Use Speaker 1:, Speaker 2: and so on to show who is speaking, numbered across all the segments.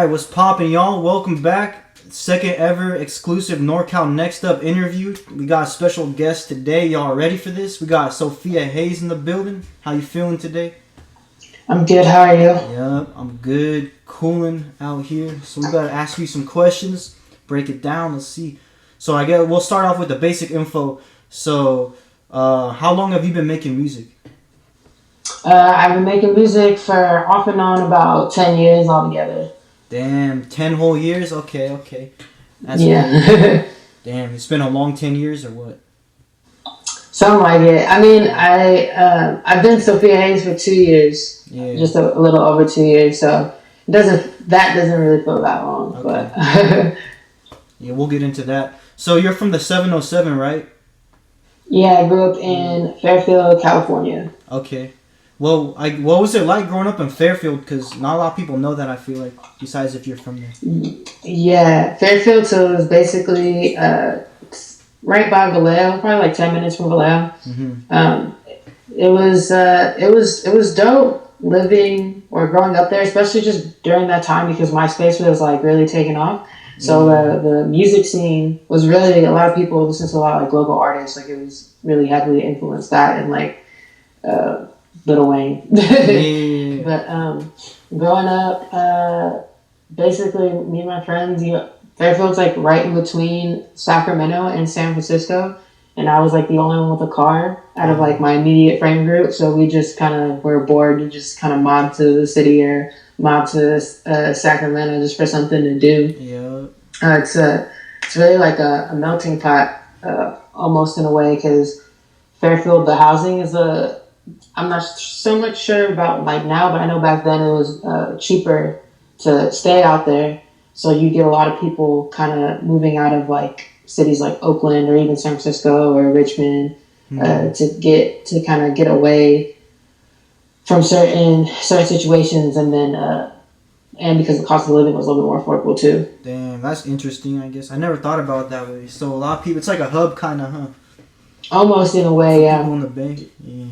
Speaker 1: Alright, what's poppin', y'all? Welcome back. Second ever exclusive NorCal Next Up interview. We got a special guest today. Y'all ready for this? We got Sophia Haz in the building. How you feeling today?
Speaker 2: I'm good. How are you?
Speaker 1: Yep, I'm good. Cooling out here. So we gotta ask you some questions. Break it down. Let's see. So I guess we'll start off with the basic info. So, how long have you been making music?
Speaker 2: I've been making music for off and on about 10 years altogether.
Speaker 1: Damn, 10 whole years? Okay. That's
Speaker 2: yeah.
Speaker 1: Damn, it's been a long 10 years or what?
Speaker 2: Something like it. I mean, I've been Sophia Haz for 2 years.
Speaker 1: Yeah.
Speaker 2: Just a little over 2 years, so that doesn't really feel that long.
Speaker 1: Okay.
Speaker 2: But
Speaker 1: yeah, we'll get into that. So you're from the 707, right?
Speaker 2: yeah, I grew up in Fairfield, California.
Speaker 1: Okay. Well, what was it like growing up in Fairfield? Because not a lot of people know that, I feel like, besides if you're from there.
Speaker 2: Yeah, Fairfield, so it was basically right by Vallejo, probably like 10 minutes from Vallejo.
Speaker 1: Mm-hmm.
Speaker 2: It was dope living or growing up there, especially just during that time because MySpace was like really taking off. So the music scene was really, a lot of people listen to a lot of like local artists. Like it was really heavily influenced that and like Lil Wayne.
Speaker 1: Yeah.
Speaker 2: But growing up, basically me and my friends, Fairfield's like right in between Sacramento and San Francisco, and I was like the only one with a car out of like my immediate friend group. So we just kind of were bored to just kind of mob to the city or mob to Sacramento just for something to do.
Speaker 1: Yeah.
Speaker 2: It's really like a melting pot almost in a way because Fairfield, the housing is I'm not so much sure about like now, but I know back then it was cheaper to stay out there. So you get a lot of people kind of moving out of like cities like Oakland or even San Francisco or Richmond to kind of get away from certain situations, and then and because the cost of living was a little bit more affordable too.
Speaker 1: Damn, that's interesting. I guess I never thought about it that way. So a lot of people, it's like a hub kind of, huh?
Speaker 2: Almost in a way, yeah.
Speaker 1: People on the bay, yeah.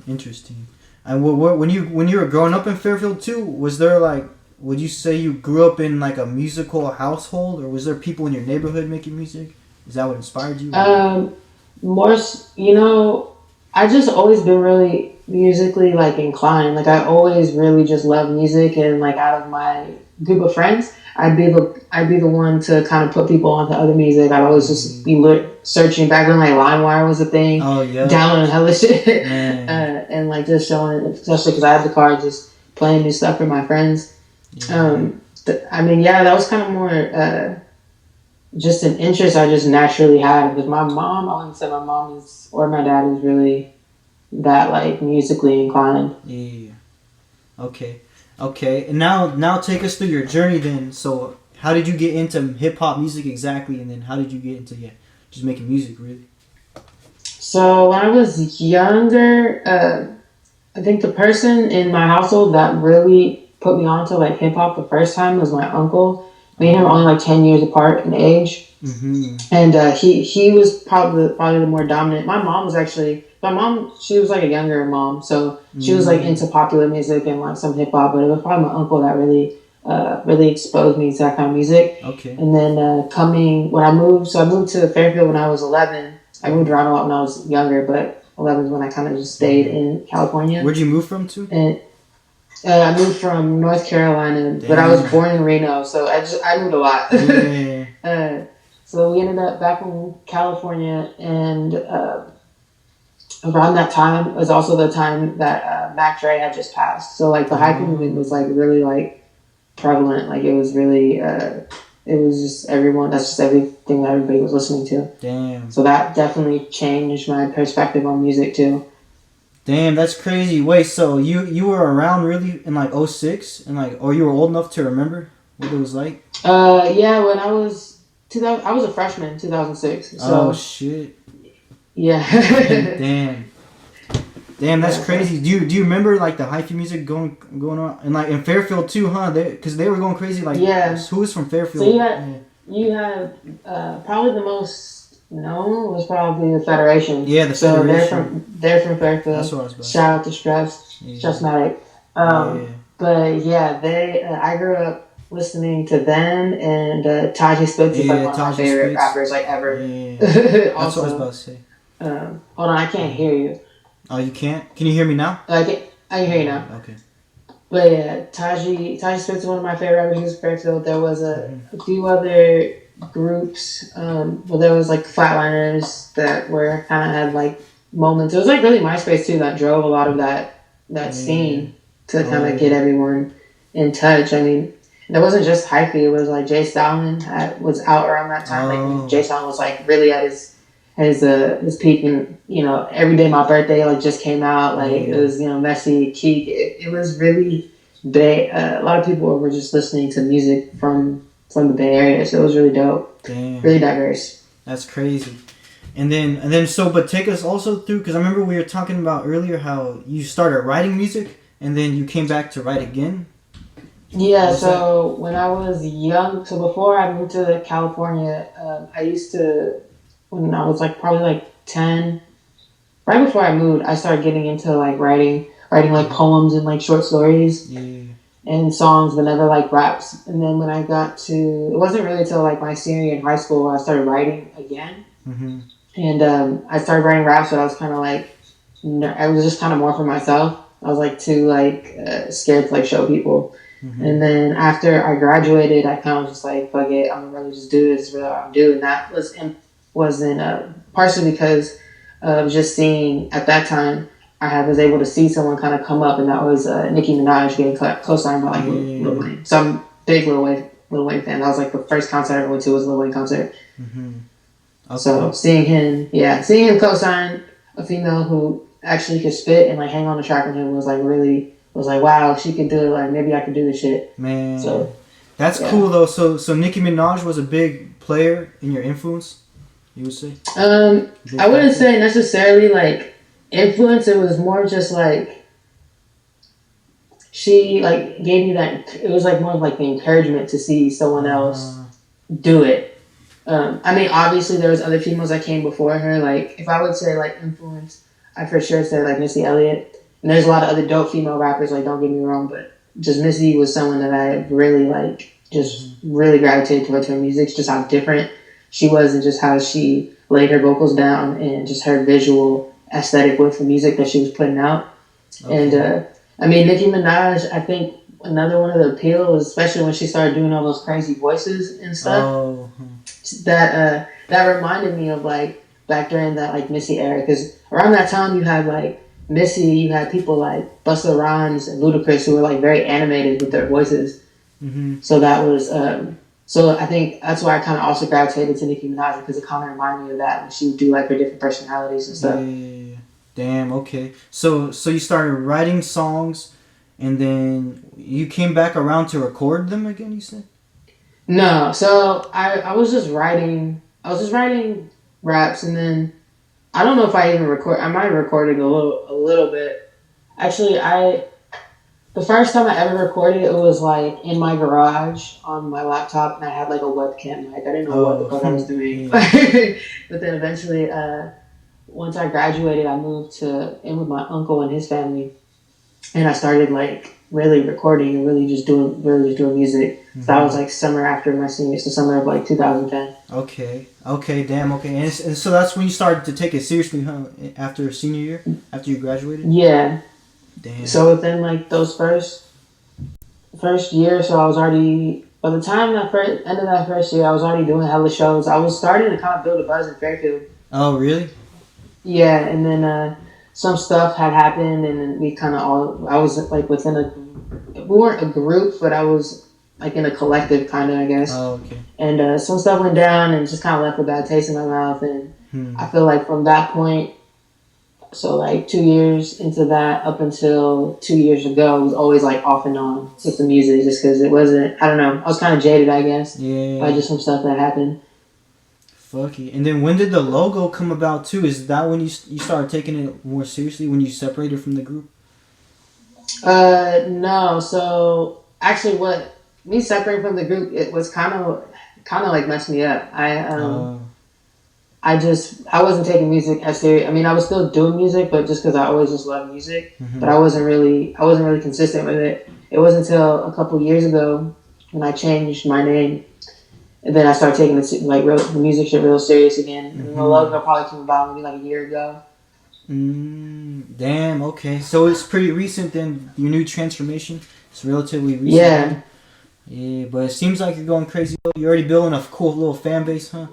Speaker 1: Interesting. And when you were growing up in Fairfield too, was there like, would you say you grew up in like a musical household, or was there people in your neighborhood making music? Is that what inspired you?
Speaker 2: More, I just always been really musically like inclined. Like I always really just loved music, and like out of my group of friends, I'd be the one to kind of put people onto other music. I'd always just be searching back when like LimeWire was a thing.
Speaker 1: Oh yeah.
Speaker 2: Downloading hella shit, and like just showing, especially because I had the car, just playing new stuff for my friends.
Speaker 1: Yeah.
Speaker 2: That was kind of more just an interest I just naturally had. Because my mom, I wouldn't say my mom is or my dad is really that like musically inclined.
Speaker 1: Yeah. Okay. And now take us through your journey then. So how did you get into hip hop music exactly, and then how did you get into just making music really?
Speaker 2: So when I was younger, I think the person in my household that really put me onto like hip hop the first time was my uncle. Me and him are only like 10 years apart in age. Mm-hmm. And he was probably the more dominant. My mom, she was like a younger mom, so she was like into popular music and like some hip hop, but it was probably my uncle that really exposed me to that kind of music.
Speaker 1: Okay.
Speaker 2: And then I moved to Fairfield when I was 11. I moved around a lot when I was younger, but 11 is when I kind of just stayed in California.
Speaker 1: Where'd you move from to?
Speaker 2: And I moved from North Carolina, but I was born in Reno, so I moved a lot.
Speaker 1: Yeah.
Speaker 2: So we ended up back in California, and around that time was also the time that Mac Dre had just passed. So like the hyphy movement was like really like prevalent. Like it was really it was just everyone. That's just everything that everybody was listening to.
Speaker 1: Damn.
Speaker 2: So that definitely changed my perspective on music too.
Speaker 1: Damn, that's crazy. Wait, so you were around really in like 06 and like, or you were old enough to remember what it was like?
Speaker 2: Yeah, when I was a freshman in 2006. So,
Speaker 1: oh shit.
Speaker 2: Yeah.
Speaker 1: Damn, that's crazy. Do you remember like the hyphy music going on and like in Fairfield too, huh? Because they were going crazy. Like, who was from Fairfield?
Speaker 2: So you had probably the most known was probably the Federation.
Speaker 1: Yeah, the Federation.
Speaker 2: They're from Fairfield.
Speaker 1: That's what I was about.
Speaker 2: Shout out to Stressmatic. But yeah, I grew up listening to them, and Taji Spitz is like
Speaker 1: Yeah,
Speaker 2: one of my
Speaker 1: Taji
Speaker 2: favorite
Speaker 1: Spitz.
Speaker 2: rappers like ever.
Speaker 1: Yeah. That's what I was
Speaker 2: Also,
Speaker 1: about to say.
Speaker 2: hold on, I can't hear you.
Speaker 1: Oh, you can't? Can you hear me now?
Speaker 2: I can hear you now.
Speaker 1: Okay.
Speaker 2: But yeah, Taji Spitz is one of my favorite rappers. He's Fairfield. There was a few other groups. Well, there was like Flatliners that were kind of had like moments. It was like really MySpace too that drove a lot of that scene to kind of get everyone in touch. I mean, and it wasn't just hyphy. It was like Jay Stalin was out around that time. Like when Jay Stalin was like really at his peak, and Every Day My Birthday like just came out. Like it was Messy, Keek. It was really big. A lot of people were just listening to music from the Bay Area, so it was really dope.
Speaker 1: Damn.
Speaker 2: Really diverse.
Speaker 1: That's crazy. And then so, but take us also through, because I remember we were talking about earlier how you started writing music and then you came back to write again.
Speaker 2: Yeah, so when I was young, so before I moved to California, I used to, when I was like probably like 10, right before I moved, I started getting into like writing like poems and like short stories and songs, but never like raps. And then when I got to, it wasn't really till like my senior year in high school where I started writing again.
Speaker 1: Mm-hmm.
Speaker 2: And I started writing raps, but I was kind of like, I was just kind of more for myself. I was like too like scared to like show people. Mm-hmm. And then after I graduated, I kind of just like, fuck it, I'm gonna really just do this, really what I'm doing. That wasn't partially because of just seeing at that time I was able to see someone kind of come up, and that was Nicki Minaj getting co-signed by like Lil Wayne. So I'm a big Lil Wayne fan. That was like the first concert I ever went to was a Lil Wayne concert.
Speaker 1: Mm-hmm. Okay.
Speaker 2: So seeing him co-sign a female who actually could spit and like hang on the track with him was like wow, she could do it. Like maybe I could do this shit.
Speaker 1: Man,
Speaker 2: so
Speaker 1: that's cool though. So Nicki Minaj was a big player in your influence, you would say?
Speaker 2: I wouldn't say necessarily like influence. It was more just like she like gave me that. It was like more of like the encouragement to see someone else do it. I mean, obviously there was other females that came before her. Like if I would say like influence, I for sure say like Missy Elliott. And there's a lot of other dope female rappers. Like don't get me wrong, but just Missy was someone that I really like. Just really gravitated towards her music. Just how different she was, and just how she laid her vocals down, and just her visual aesthetic with the music that she was putting out. Okay. And I mean, Nicki Minaj, I think another one of the appeals, especially when she started doing all those crazy voices and stuff, that reminded me of like back during that like Missy era, because around that time you had like Missy, you had people like Busta Rhymes and Ludacris who were like very animated with their voices. Mm-hmm. So that was so I think that's why I kind of also gravitated to Nicki Minaj, because it kind of reminded me of that when she would do like her different personalities and stuff.
Speaker 1: Yeah. Damn. Okay. So you started writing songs, and then you came back around to record them again, you said?
Speaker 2: No. So I was just writing. I was just writing raps, and then I don't know if I even record. I might have recorded a little bit. Actually, the first time I ever recorded, it was like in my garage on my laptop, and I had like a webcam mic. I didn't know what the fuck I was doing. But then eventually, once I graduated, I moved in with my uncle and his family, and I started like really recording and really just doing music. Mm-hmm. So that was like summer after my senior, so summer of like 2010.
Speaker 1: Okay, damn, okay. And so that's when you started to take it seriously, huh? After senior year? After you graduated?
Speaker 2: Yeah.
Speaker 1: Damn.
Speaker 2: So within like those first year, so I was already, by the time end of that first year, I was already doing hella shows. I was starting to kind of build a buzz in Fairfield.
Speaker 1: Oh, really?
Speaker 2: Yeah, and then some stuff had happened, and then we kind of I was like we weren't a group, but I was like in a collective kind of, I guess.
Speaker 1: Oh, okay.
Speaker 2: And some stuff went down and just kind of left a bad taste in my mouth, and I feel like from that point, so like 2 years into that up until 2 years ago, it was always like off and on with the music, just because it wasn't, I don't know, I was kind of jaded, I guess, by just some stuff that happened.
Speaker 1: Fuck it. And then when did the logo come about too? Is that when you started taking it more seriously, when you separated from the group?
Speaker 2: No. So actually, what me separating from the group, it was kind of like messed me up. I wasn't taking music as serious. I mean, I was still doing music, but just because I always just loved music, but I wasn't really consistent with it. It wasn't until a couple years ago when I changed my name. And then I started taking the music shit real serious again. And the logo probably came about maybe like a year ago.
Speaker 1: Damn. Okay. So it's pretty recent then. Your new transformation. It's relatively recent.
Speaker 2: Yeah.
Speaker 1: Yeah, but it seems like you're going crazy. You're already building a cool little fan base, huh?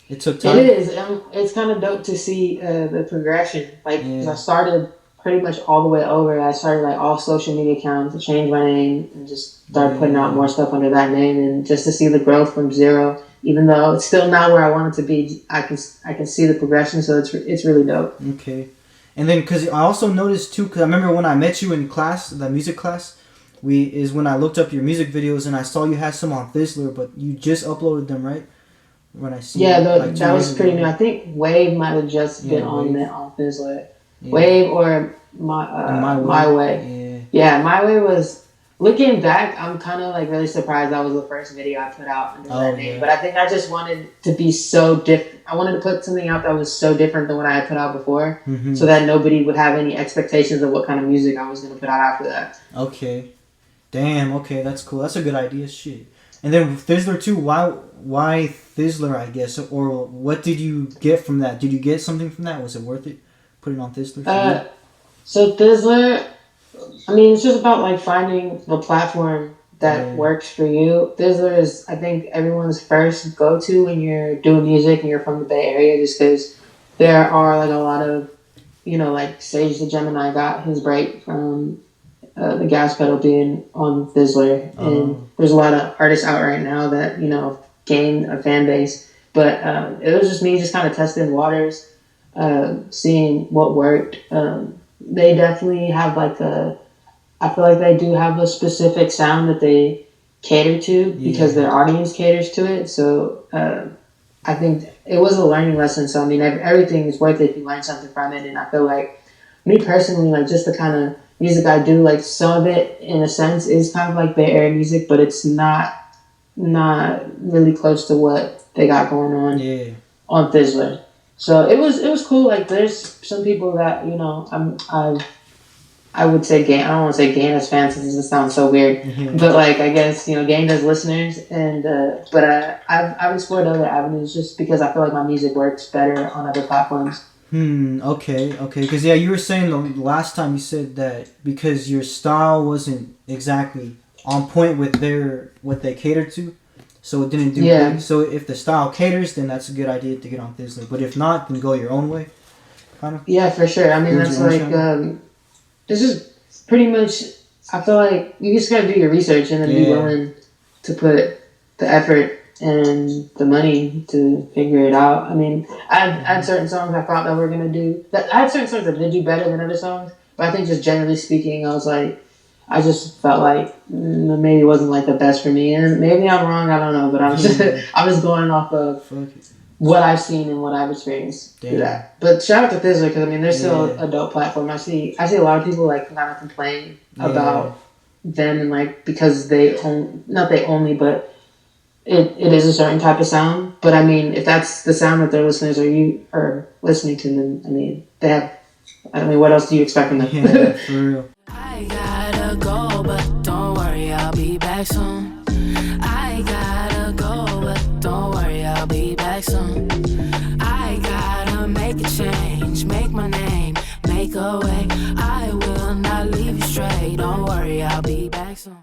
Speaker 1: It took time.
Speaker 2: It is. It's kind of dope to see the progression. Like, 'cause I started pretty much all the way over. I started like all social media accounts, changed my name, and just started putting out more stuff under that name. And just to see the growth from zero, even though it's still not where I want it to be, I can see the progression. So it's really dope.
Speaker 1: Okay, and then because I also noticed too, because I remember when I met you in class, the music class, when I looked up your music videos and I saw you had some on Fizzler, but you just uploaded them, right? When I see
Speaker 2: that was pretty new. I think Wave might have just been on Fizzler. Yeah. Wave or My Way. Yeah, My Way was, looking back, I'm kind of like really surprised that was the first video I put out under that name. But I think I just wanted to be so different. I wanted to put something out that was so different than what I had put out before, so that nobody would have any expectations of what kind of music I was going to put out after that.
Speaker 1: Okay. Damn, okay, that's cool. That's a good idea, shit. And then Fizzler too, why Fizzler, I guess? Or what did you get from that? Did you get something from that? Was it worth it? Put it on Fizzler?
Speaker 2: So Fizzler, I mean, it's just about like finding the platform that works for you. Fizzler is, I think, everyone's first go-to when you're doing music and you're from the Bay Area, just because there are like a lot of, like Sage the Gemini got his break from the gas pedal being on Fizzler. And there's a lot of artists out right now that, gain a fan base. But it was just me just kind of testing waters, seeing what worked. They definitely have I feel like they do have a specific sound that they cater to because their audience caters to it. So I think it was a learning lesson. So I mean, everything is worth it if you learn something from it. And I feel like me personally, like just the kind of music I do, like some of it in a sense is kind of like Bay Area music, but it's not really close to what they got going on on Fizzler. So it was cool. Like there's some people that I would say I don't want to say gain as fans because it sounds so weird, but like I guess gained as listeners, and but I've explored other avenues just because I feel like my music works better on other platforms.
Speaker 1: Okay. Because you were saying the last time you said that because your style wasn't exactly on point with what they catered to. So it didn't do big. So if the style caters, then that's a good idea to get on Fizzler. But if not, then go your own way, kind of.
Speaker 2: Yeah, for sure. I mean, that's like this is pretty much. I feel like you just gotta do your research and then be willing to put the effort and the money to figure it out. I mean, I had certain songs I thought that were gonna do. I had certain songs that did do better than other songs, but I think just generally speaking, I just felt like maybe it wasn't like the best for me, and maybe I'm wrong. I don't know, but I'm just going off of what I've seen and what I've experienced through that. But shout out to Fizzler because I mean they're still a dope platform. I see a lot of people like kind of complain about them and like because but it is a certain type of sound. But I mean if that's the sound that their listeners are listening to, then I mean they have. I mean, what else do you expect from them?
Speaker 1: Yeah, for real.
Speaker 3: I gotta go, but don't worry, I'll be back soon. I gotta go, but don't worry, I'll be back soon. I gotta make a change, make my name, make a way. I will not leave you straight, don't worry, I'll be back soon.